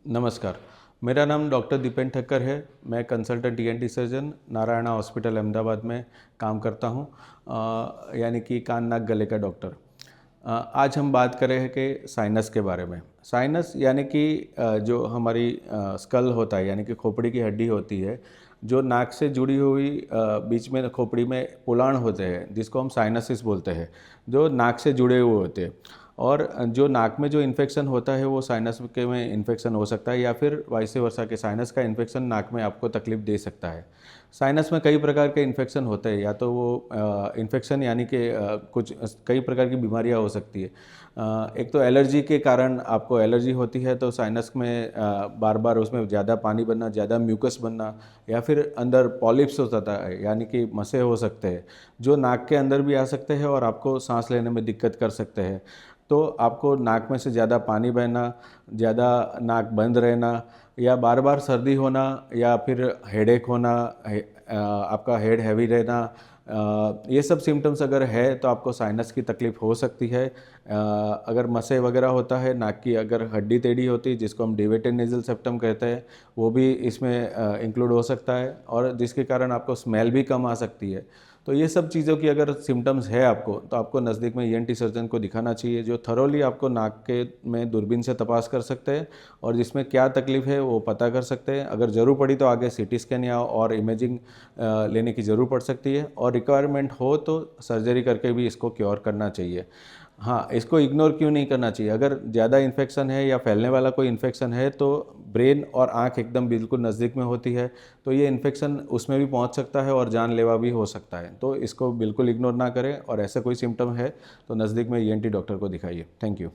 नमस्कार, मेरा नाम डॉक्टर दीपेन ठक्कर है। मैं consultant ENT surgeon Narayana hospital Ahmedabad में काम करता हूँ, यानी कि कान नाक गले का डॉक्टर। आज हम बात कर रहे हैं कि साइनस के बारे में। साइनस यानी कि जो हमारी स्कल होता है, यानी कि खोपड़ी की हड्डी होती है, जो नाक से जुड़ी हुई बीच में खोपड़ी में पुलाण होते हैं, जिसको हम साइनसिस बोलते हैं, जो नाक से जुड़े हुए होते हैं। और जो नाक में जो इन्फेक्शन होता है वो साइनस के में इन्फेक्शन हो सकता है, या फिर वाइस वर्सा के साइनस का इन्फेक्शन नाक में आपको तकलीफ दे सकता है। साइनस में कई प्रकार के इन्फेक्शन होते हैं, या तो वो इन्फेक्शन यानी कि कुछ कई प्रकार की बीमारियां हो सकती है। एक तो एलर्जी के कारण आपको एलर्जी होती है, तो साइनस में बार बार उसमें ज़्यादा पानी बनना, ज़्यादा म्यूकस बनना, या फिर अंदर पॉलिप्स हो जाता है, यानी कि मसे हो सकते हैं, जो नाक के अंदर भी आ सकते हैं और आपको सांस लेने में दिक्कत कर सकते हैं। तो आपको नाक में से ज़्यादा पानी बहना, ज़्यादा नाक बंद रहना, या बार बार सर्दी होना, या फिर हेडेक होना, आपका हेड हैवी रहना, ये सब सिम्टम्स अगर है तो आपको साइनस की तकलीफ़ हो सकती है। अगर मसे वगैरह होता है, नाक की अगर हड्डी टेढ़ी होती है, जिसको हम डिवेटेड नेज़ल सेप्टम कहते हैं, वो भी इसमें इंक्लूड हो सकता है, और जिसके कारण आपको स्मेल भी कम आ सकती है। तो ये सब चीज़ों की अगर सिम्टम्स है आपको, तो आपको नज़दीक में ईएनटी सर्जन को दिखाना चाहिए, जो थरोली आपको नाक के में दूरबीन से तपास कर सकते हैं, और जिसमें क्या तकलीफ़ है वो पता कर सकते हैं। अगर ज़रूर पड़ी तो आगे सीटी स्कैन या और इमेजिंग लेने की ज़रूर पड़ सकती है, और रिक्वायरमेंट हो तो सर्जरी करके भी इसको क्योर करना चाहिए। हाँ, इसको इग्नोर क्यों नहीं करना चाहिए? अगर ज़्यादा इन्फेक्शन है या फैलने वाला कोई इन्फेक्शन है, तो ब्रेन और आँख एकदम बिल्कुल नज़दीक में होती है, तो ये इन्फेक्शन उसमें भी पहुंच सकता है और जानलेवा भी हो सकता है। तो इसको बिल्कुल इग्नोर ना करें, और ऐसा कोई सिम्टम है तो नज़दीक में ईएनटी डॉक्टर को दिखाइए। Thank you.